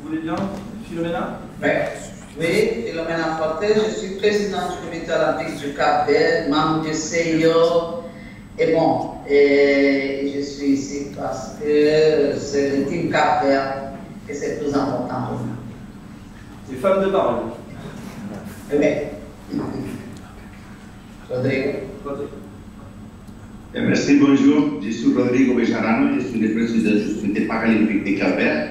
Vous voulez bien, Philomena? Oui, Philomena Forte, je suis présidente du comité olympique du Cap-Vert, membre du CIO. Et bon, je suis ici parce que c'est le team Cap-Vert et c'est le plus important pour nous. C'est femme de parole. Oui. Rodrigo. Merci, bonjour. Je suis Rodrigo Bejarano, je suis le président du comité paralympique de Cap-Vert.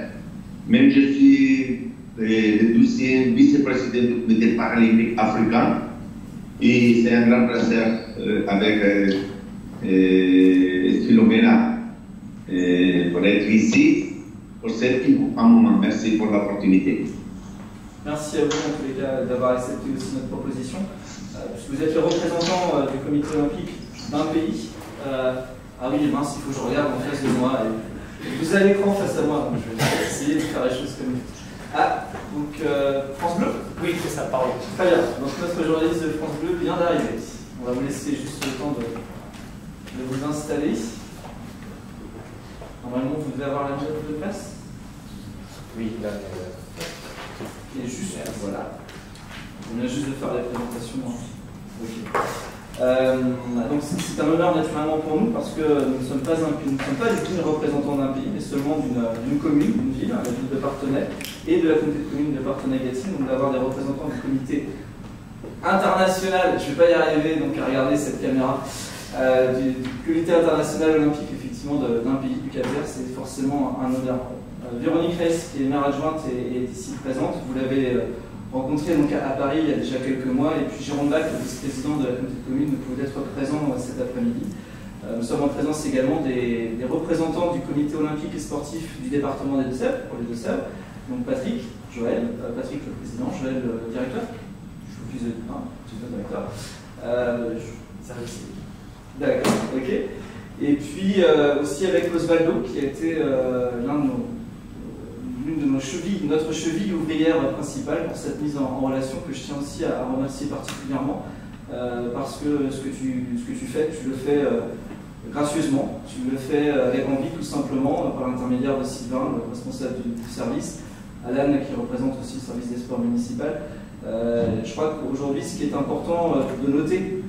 Même je suis le 12e vice-président du comité paralympique africain. Et c'est un grand plaisir avec Philomena pour être ici pour cet important moment. Merci pour l'opportunité. Merci à vous en tous les cas d'avoir accepté aussi notre proposition. Puisque vous êtes le représentant du comité olympique d'un pays. Ah oui, mince, il faut que je regarde en face de moi. Et vous avez l'écran face à moi, donc je vais essayer de faire les choses comme il faut. Ah, donc France Bleu? Oui, c'est ça, pardon. Très bien, donc notre journaliste de France Bleu vient d'arriver. On va vous laisser juste le temps de vous installer. Normalement, vous devez avoir la note de place. Oui, là. Et juste, voilà. On vient juste de faire la présentation. Donc c'est un honneur naturellement pour nous parce que nous ne sommes pas du tout les représentants d'un pays, mais seulement d'une commune, d'une ville, la ville de Parthenay, et de la communauté de communes de Parthenay-Gâtine, donc d'avoir des représentants du comité international, je ne vais pas y arriver donc à regarder cette caméra, du comité international olympique effectivement d'un pays du Cap-Vert, c'est forcément un honneur. Véronique Reiss, qui est maire adjointe, est ici présente. Vous l'avez rencontré donc à Paris il y a déjà quelques mois, et puis Jérôme Bach, le vice-président de la communauté de communes, ne pouvait être présent cet après-midi. Nous sommes en présence également des représentants du comité olympique et sportif du département des Deux-Sèvres, pour les Deux-Sèvres, donc Patrick, Joël, Patrick le président, Joël le directeur, je vous plus le directeur, ça réussit. D'accord, ok. Et puis aussi avec Osvaldo, qui a été l'une de nos chevilles, notre cheville ouvrière principale pour cette mise en relation, que je tiens aussi à remercier particulièrement, parce que ce que tu fais, tu le fais gracieusement, tu le fais avec envie tout simplement, par l'intermédiaire de Sylvain, le responsable du service, Alan qui représente aussi le service des sports municipal. Je crois qu'aujourd'hui, ce qui est important de noter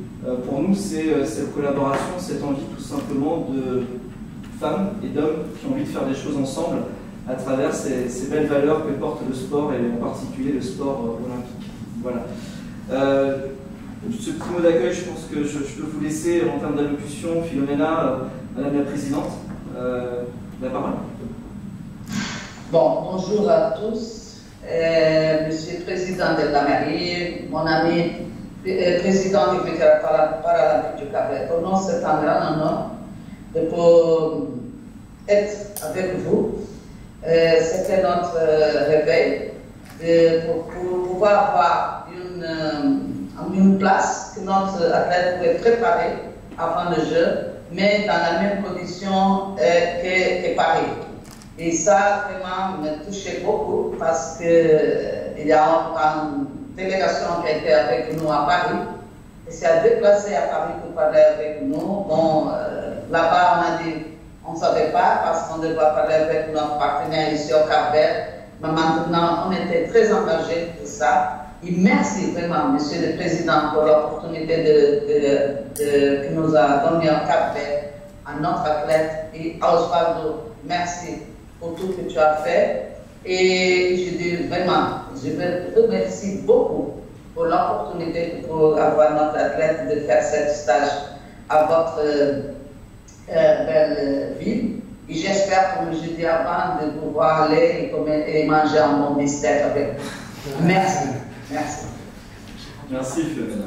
pour nous, c'est cette collaboration, cette envie tout simplement de femmes et d'hommes qui ont envie de faire des choses ensemble à travers ces belles valeurs que porte le sport, et en particulier le sport olympique. Voilà. Ce petit mot d'accueil, je pense que je peux vous laisser en termes d'allocution, Philomena, Madame la Présidente, la parole. Bon, bonjour à tous. Monsieur le Président de la mairie, mon ami Président du comité paralympique du Cap-Vert. Pour nous, c'est un grand honneur de pouvoir être avec vous. C'était notre réveil pour pouvoir avoir une place que notre athlète pouvait préparer avant le jeu, mais dans la même condition que Paris. Et ça, vraiment, me touchait beaucoup parce qu'il y a une délégation qui a été avec nous à Paris et s'est déplacée à Paris pour parler avec nous. Bon, là-bas, on a dit on ne savait pas parce qu'on devait parler avec notre partenaire ici au Cap-Vert. Mais maintenant, on était très engagés pour ça. Et merci vraiment, Monsieur le Président, pour l'opportunité que nous a donné au Cap-Vert, à notre athlète et à Osvaldo. Merci pour tout ce que tu as fait. Et je dis vraiment, je vous remercie beaucoup pour l'opportunité pour avoir notre athlète de faire ce stage à votre belle ville. Et j'espère, comme je dis avant, de pouvoir aller et manger un bon bistec avec vous. Merci. Merci. Merci, Philomena.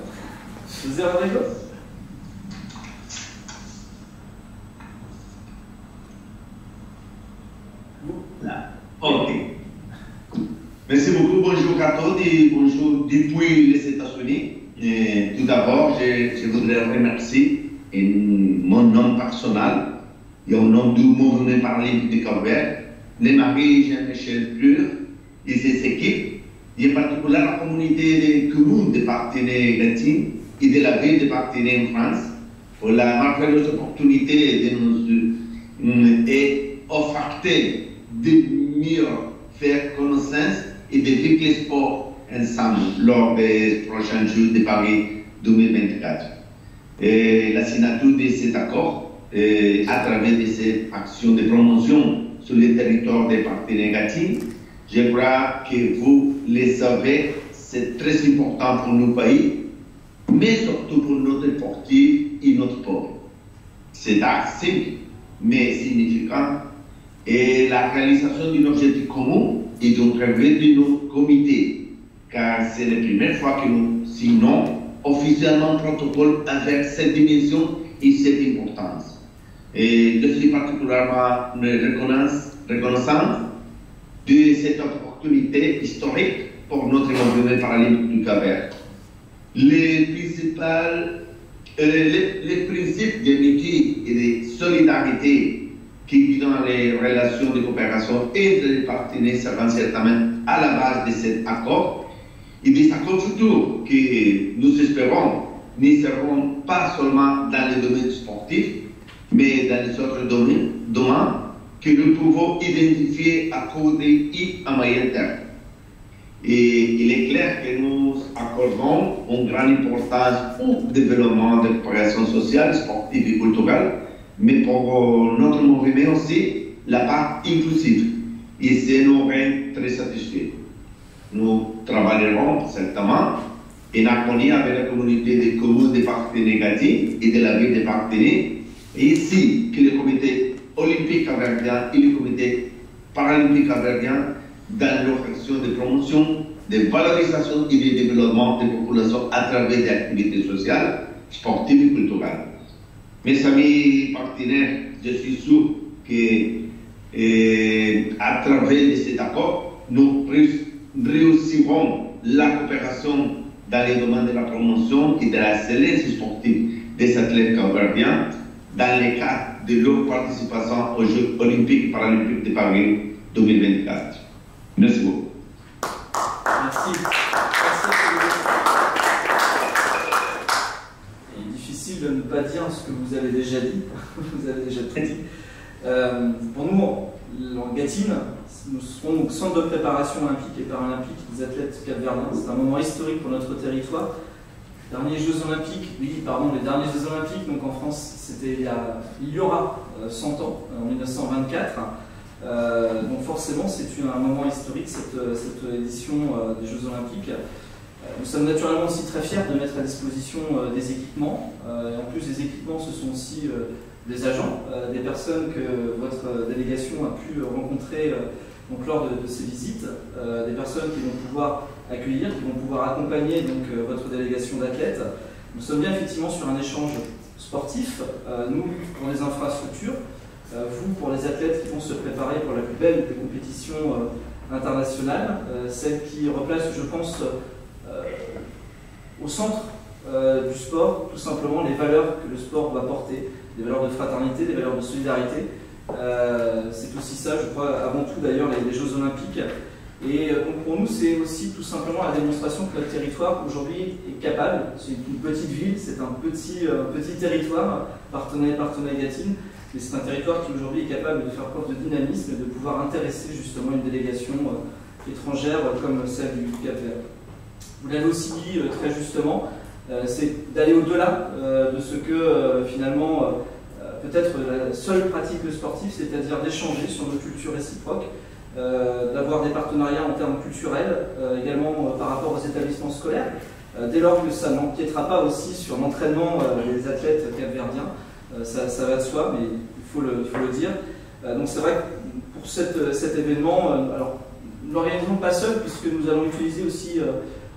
José Rodrigo. Ok. Merci beaucoup. Bonjour à tous et bonjour depuis les États-Unis. Tout d'abord, je voudrais remercier en mon nom personnel et au nom du mouvement paralympique du Cap-Vert, les maris Jean-Michel Plur et ses équipes, et en particulier la communauté de communes de Parthenay-Gâtine et de la ville de Parthenay en France pour la merveilleuse opportunité de nous offrir de mieux faire connaissance et de vivre les sports ensemble lors des prochains Jeux de Paris 2024. Et la signature de cet accord, à travers de cette action de promotion sur le territoire des partenaires gatines, je crois que vous le savez, c'est très important pour nos pays, mais surtout pour notre sportif et notre peuple. C'est acte simple, mais significant, et la réalisation d'un objectif commun et d'un travail de nos comités, car c'est la première fois que nous signons officiellement un protocole avec cette dimension et cette importance. Et je suis particulièrement reconnaissant de cette opportunité historique pour notre mouvement paralympique du Cap-Vert. Les principes d'amitié et de solidarité qui guident les relations de coopération entre les partenaires seront certainement à la base de cet accord et des accords futurs que nous espérons ne seront pas seulement dans le domaine sportif, mais dans les autres domaines que nous pouvons identifier à court et à moyen terme. Et il est clair que nous accordons une grande importance au développement de l'opération sociale, sportive et culturelle, mais pour notre mouvement aussi, la part inclusive. Et c'est nous rend très satisfaits. Nous travaillerons certainement en harmonie avec la communauté des communes des partenaires gatines et de la ville des partenaires, et ici que le comité olympique capverdien et le comité paralympique capverdien dans leur action de promotion, de valorisation et de développement des populations à travers des activités sociales, sportives et culturelles. Mes amis partenaires, je suis sûr qu'à travers cet accord, nous réussirons la coopération dans les domaines de la promotion et de l'excellence sportive des athlètes capverdiens dans le cadre de leur participation aux Jeux olympiques et paralympiques de Paris 2024. Merci beaucoup. Merci. Il est difficile de ne pas dire ce que vous avez déjà dit. Vous avez déjà tout dit. Pour nous, en Gâtine, nous serons au centre de préparation olympique et paralympique des athlètes capverdiens. C'est un moment historique pour notre territoire. Les derniers Jeux olympiques, les derniers Jeux olympiques, donc en France, c'était il y aura 100 ans, en 1924. Donc forcément, c'est un moment historique, cette édition des Jeux olympiques. Nous sommes naturellement aussi très fiers de mettre à disposition des équipements. Et en plus, les équipements, ce sont aussi des agents, des personnes que votre délégation a pu rencontrer donc, lors de ces visites, des personnes qui vont pouvoir accueillir, qui vont pouvoir accompagner donc, votre délégation d'athlètes. Nous sommes bien effectivement sur un échange sportif, nous pour les infrastructures, vous pour les athlètes qui vont se préparer pour la plus belle des compétitions internationales, celle qui replace, je pense, au centre du sport, tout simplement les valeurs que le sport doit porter, des valeurs de fraternité, des valeurs de solidarité. C'est aussi ça, je crois, avant tout d'ailleurs, les Jeux Olympiques. Et donc pour nous, c'est aussi tout simplement la démonstration que notre territoire aujourd'hui est capable. C'est une petite ville, c'est un petit territoire, Partenay-Gatine, mais c'est un territoire qui aujourd'hui est capable de faire preuve de dynamisme et de pouvoir intéresser justement une délégation étrangère comme celle du Cap-Vert. Vous l'avez aussi dit très justement, c'est d'aller au-delà de ce que finalement peut-être la seule pratique sportive, c'est-à-dire d'échanger sur nos cultures réciproques, d'avoir des partenariats en termes culturels, également par rapport aux établissements scolaires, dès lors que ça n'empiétera pas aussi sur l'entraînement des athlètes capverdiens, ça va de soi, mais il faut le dire. Donc c'est vrai que pour cet événement, alors nous l'organisons pas seul, puisque nous allons utiliser aussi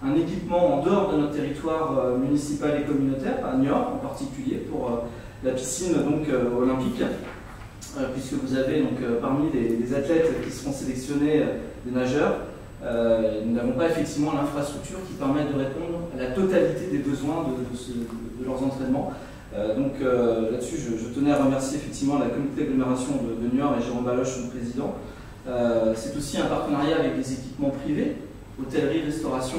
un équipement en dehors de notre territoire municipal et communautaire, à Niort en particulier, pour la piscine donc, olympique, puisque vous avez donc, parmi les athlètes qui seront sélectionnés des nageurs, nous n'avons pas effectivement l'infrastructure qui permet de répondre à la totalité des besoins de leurs entraînements. Donc là-dessus, je tenais à remercier effectivement la communauté d'agglomération de Niort et Jérôme Baloche, son président. C'est aussi un partenariat avec des équipements privés, hôtellerie, restauration,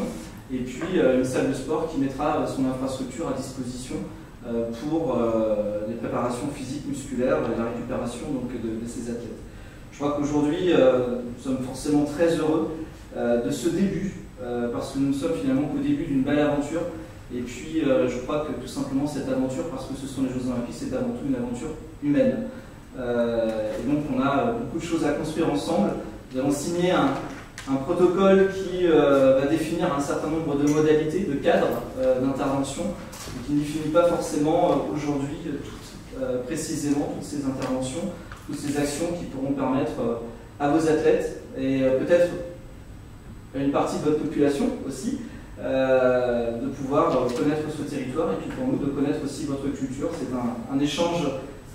et puis une salle de sport qui mettra son infrastructure à disposition pour les préparations physiques, musculaires, la récupération donc, de ces athlètes. Je crois qu'aujourd'hui, nous sommes forcément très heureux de ce début, parce que nous sommes finalement qu'au début d'une belle aventure. Et puis, je crois que tout simplement cette aventure, parce que ce sont les Jeux Olympiques, c'est avant tout une aventure humaine. Et donc, on a beaucoup de choses à construire ensemble. Nous avons signé un protocole qui va définir un certain nombre de modalités, de cadres d'intervention, qui ne définit pas forcément aujourd'hui précisément toutes ces interventions, toutes ces actions qui pourront permettre à vos athlètes et peut-être à une partie de votre population aussi de pouvoir connaître ce territoire et puis pour nous de connaître aussi votre culture. C'est un échange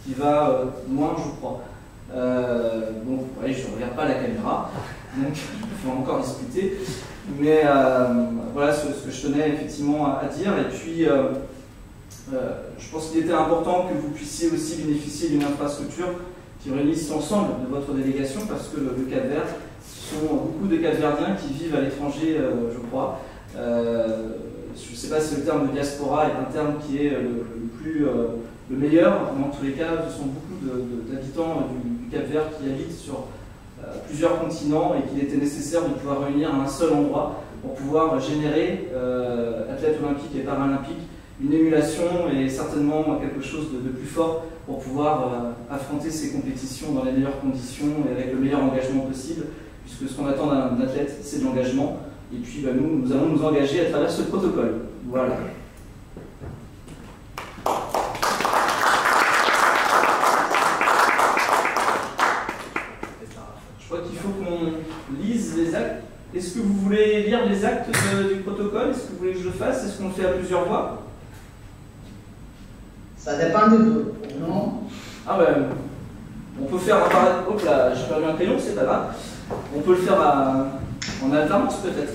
qui va loin, je crois. Bon, ouais, je ne regarde pas la caméra, donc il faut encore discuter. Mais voilà ce que je tenais effectivement à dire. Et puis, je pense qu'il était important que vous puissiez aussi bénéficier d'une infrastructure qui réunisse l'ensemble de votre délégation, parce que le Cap-Vert, ce sont beaucoup de Cap-Verdiens qui vivent à l'étranger, je crois. Je ne sais pas si le terme de diaspora est un terme qui est le meilleur, mais en tous les cas, ce sont beaucoup d'habitants du Cap-Vert qui habitent sur plusieurs continents et qu'il était nécessaire de pouvoir réunir à un seul endroit pour pouvoir générer, athlètes olympiques et paralympiques, une émulation et certainement quelque chose de plus fort pour pouvoir affronter ces compétitions dans les meilleures conditions et avec le meilleur engagement possible, puisque ce qu'on attend d'un athlète, c'est de l'engagement. Et puis nous allons nous engager à travers ce protocole. Voilà. Je crois qu'il faut qu'on lise les actes. Est-ce que vous voulez lire les actes du protocole? Est-ce que vous voulez que je le fasse? Est-ce qu'on le fait à plusieurs voix? Ça dépend de vous, non? Ah ben, on peut faire un... Hop là, j'ai perdu un crayon, c'est pas grave. On peut le faire en alternance peut-être.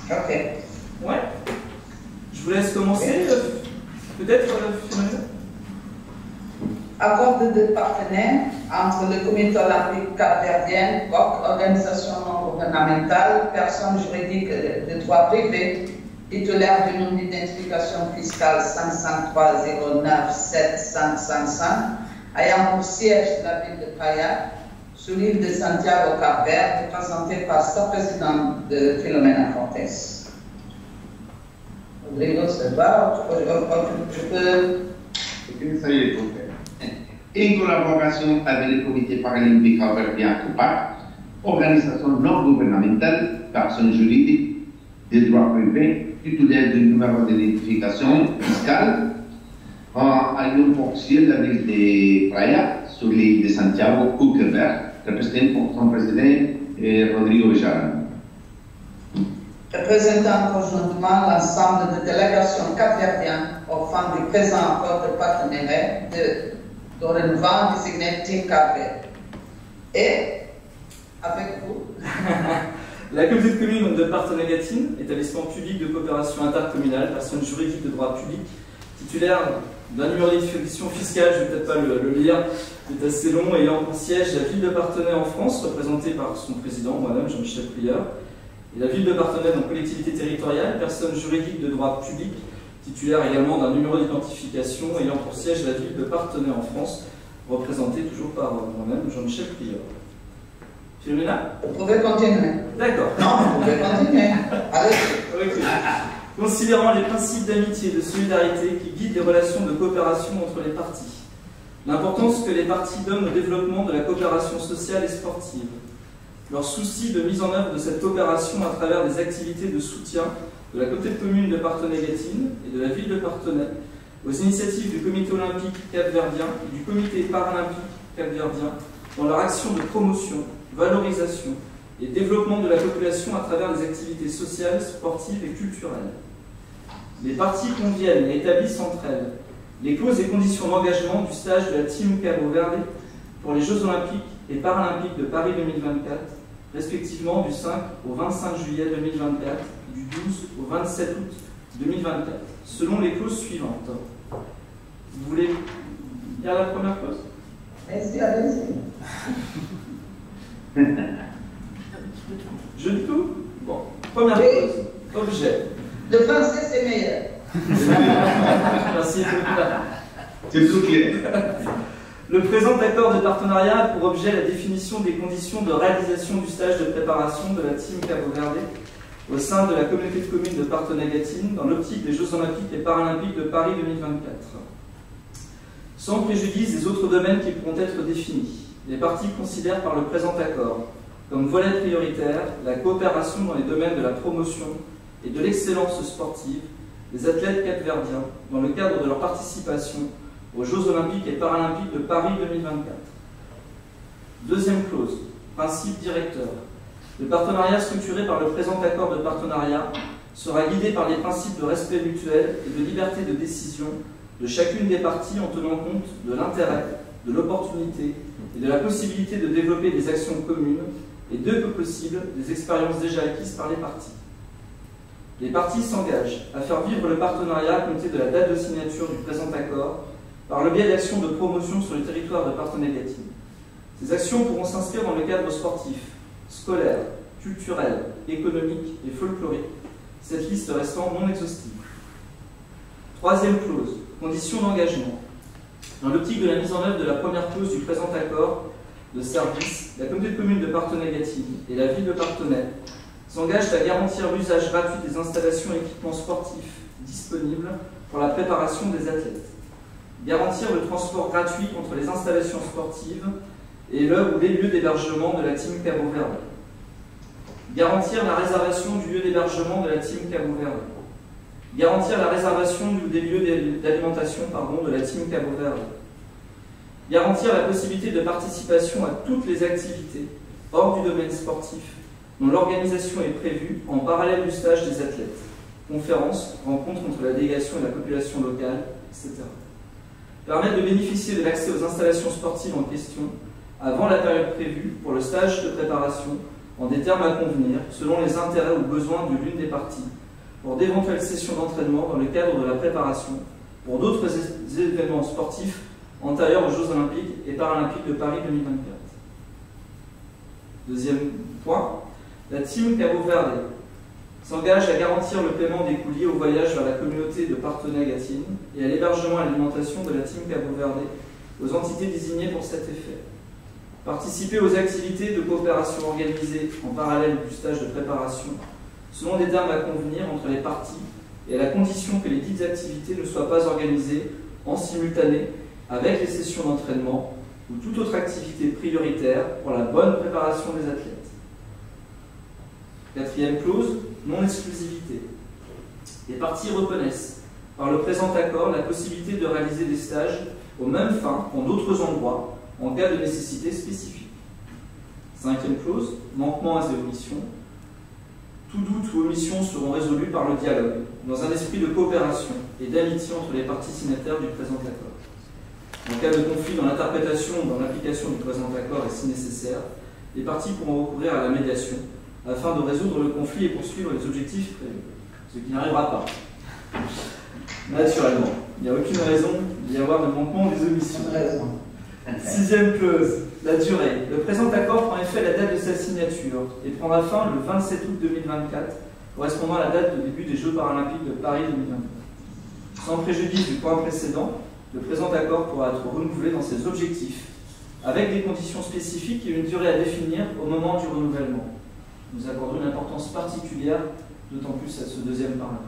Ok. Ouais. Je vous laisse commencer, peut-être, Philomena. Accord de partenaires entre le Comité olympique cap-verdien, COC, organisation non gouvernementale, personne juridique de droit privé, titulaire du nom d'identification fiscale 553097555, ayant pour siège la ville de Praia, sur l'île de Santiago, Cap-Vert, présenté par sa présidente de Philomena Fortes. Rodrigo, c'est pas, je peux... En collaboration avec le Comité paralympique cap-verdien COPAC, organisation non gouvernementale, personne juridique de droit privé, titulaire du numéro d'identification fiscale, à l'union portière de la ville de Praia, sur l'île de Santiago, au Cap-Vert, représenté par son président Rodrigo Jarano. Représentant conjointement l'ensemble de délégations cap-verdiennes aux fins du présent accord de partenariat dorénavant désigné Team Cap-Vert. Et, avec vous, la communauté de communes de Parthenay-Gâtine, établissement public de coopération intercommunale, personne juridique de droit public, titulaire d'un numéro d'identification fiscale, je ne vais peut-être pas le lire, c'est assez long, ayant pour siège la ville de Parthenay en France, représentée par son président, moi-même, Jean-Michel Prieur, et la ville de Parthenay, donc collectivité territoriale, personne juridique de droit public, titulaire également d'un numéro d'identification, ayant pour siège la ville de Parthenay en France, représentée toujours par moi-même, Jean-Michel Prieur. Philomena? vous pouvez continuer. D'accord. Non, vous pouvez continuer. Allez. Okay. Considérant les principes d'amitié et de solidarité qui guident les relations de coopération entre les parties, l'importance que les parties donnent au développement de la coopération sociale et sportive, leur souci de mise en œuvre de cette coopération à travers des activités de soutien de la communauté de communes de Parthenay-Gâtine et de la ville de Parthenay, aux initiatives du Comité olympique cap-verdien et du Comité paralympique cap-verdien dans leur action de promotion, valorisation et développement de la population à travers des activités sociales, sportives et culturelles. Les parties conviennent et établissent entre elles les clauses et conditions d'engagement du stage de la Team Cabo Verde pour les Jeux olympiques et paralympiques de Paris 2024, respectivement du 5 au 25 juillet 2024 et du 12 au 27 août 2024, selon les clauses suivantes. Vous voulez lire la première clause? Allez-y, allez-y. Je dis tout? Bon, première clause, objet. Le français, c'est meilleur. Merci. C'est tout clair. Le présent accord de partenariat a pour objet la définition des conditions de réalisation du stage de préparation de la Team Cabo Verde au sein de la communauté de communes de Parthenay-Gâtine dans l'optique des Jeux Olympiques et Paralympiques de Paris 2024. Sans préjudice des autres domaines qui pourront être définis, les parties considèrent par le présent accord comme volet prioritaire la coopération dans les domaines de la promotion et de l'excellence sportive des athlètes capverdiens dans le cadre de leur participation aux Jeux Olympiques et Paralympiques de Paris 2024. Deuxième clause, principe directeur. Le partenariat structuré par le présent accord de partenariat sera guidé par les principes de respect mutuel et de liberté de décision de chacune des parties en tenant compte de l'intérêt, de l'opportunité et de la possibilité de développer des actions communes et, dès que possible, des expériences déjà acquises par les parties. Les parties s'engagent à faire vivre le partenariat à compter de la date de signature du présent accord par le biais d'actions de promotion sur le territoire de Parthenay-Gâtine. Ces actions pourront s'inscrire dans le cadre sportif, scolaire, culturel, économique et folklorique, cette liste restant non exhaustive. Troisième clause, conditions d'engagement. Dans l'optique de la mise en œuvre de la première clause du présent accord de service, la communauté de communes de Parthenay-Gâtine et la ville de Parthenay s'engagent à garantir l'usage gratuit des installations et équipements sportifs disponibles pour la préparation des athlètes, garantir le transport gratuit entre les installations sportives et le ou les lieux d'hébergement de la Team Cabo Verde, garantir la réservation du lieu d'hébergement de la Team Cabo Verde, garantir la réservation des lieux d'alimentation de la Team Cabo Verde, garantir la possibilité de participation à toutes les activités hors du domaine sportif dont l'organisation est prévue en parallèle du stage des athlètes, conférences, rencontres entre la délégation et la population locale, etc. Permettre de bénéficier de l'accès aux installations sportives en question avant la période prévue pour le stage de préparation en des termes à convenir selon les intérêts ou besoins de l'une des parties pour d'éventuelles sessions d'entraînement dans le cadre de la préparation pour d'autres événements sportifs antérieurs aux Jeux Olympiques et Paralympiques de Paris 2024. Deuxième point, la Team Cabo Verde s'engage à garantir le paiement des coûts liés au voyage vers la communauté de Parthenay-Gâtine et à l'hébergement et à l'alimentation de la Team Cabo Verde aux entités désignées pour cet effet. Participer aux activités de coopération organisées en parallèle du stage de préparation selon des termes à convenir entre les parties et à la condition que les dites activités ne soient pas organisées en simultané avec les sessions d'entraînement ou toute autre activité prioritaire pour la bonne préparation des athlètes. Quatrième clause, non-exclusivité. Les parties reconnaissent par le présent accord la possibilité de réaliser des stages aux mêmes fins qu'en d'autres endroits en cas de nécessité spécifique. Cinquième clause, manquements et omissions. Tout doute ou omission seront résolus par le dialogue, dans un esprit de coopération et d'amitié entre les parties signataires du présent accord. En cas de conflit dans l'interprétation ou dans l'application du présent accord et si nécessaire, les parties pourront recourir à la médiation afin de résoudre le conflit et poursuivre les objectifs prévus, ce qui n'arrivera pas. Naturellement, il n'y a aucune raison d'y avoir de manquement ou des omissions. Sixième clause, la durée. Le présent accord prend effet à la date de sa signature et prendra fin le 27 août 2024, correspondant à la date de début des Jeux Paralympiques de Paris 2024. Sans préjudice du point précédent, le présent accord pourra être renouvelé dans ses objectifs, avec des conditions spécifiques et une durée à définir au moment du renouvellement. Nous accordons une importance particulière, d'autant plus à ce deuxième paragraphe.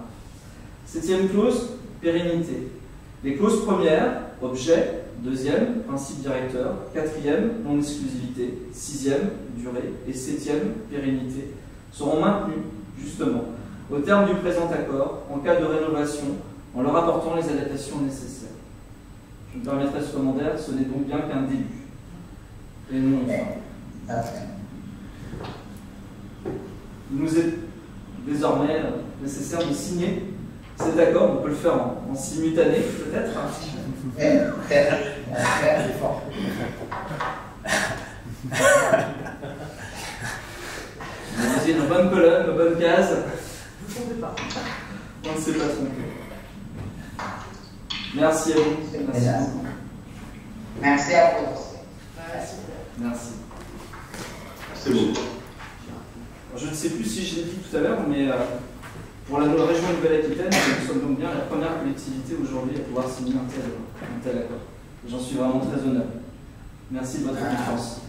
Septième clause, pérennité. Les clauses premières, objet. Deuxième, principe directeur. Quatrième, non-exclusivité. Sixième, durée. Et septième, pérennité, seront maintenues, justement, au terme du présent accord, en cas de rénovation, en leur apportant les adaptations nécessaires. Je me permettrai ce commentaire, ce n'est donc bien qu'un début. Et non une fin. Il nous est désormais nécessaire de signer cet accord. On peut le faire en simultané, peut-être. Vous disiez nos bonnes colonnes, nos bonnes cases. Vous ne trompez pas. On ne s'est pas trompé. Merci à vous. Merci. Merci à vous. Merci. C'est bon. Je ne sais plus si je l'ai dit tout à l'heure, mais pour la région Nouvelle-Aquitaine, nous sommes donc bien la première collectivité aujourd'hui à pouvoir signer un tel accord. J'en suis vraiment très honoré. Merci de votre confiance.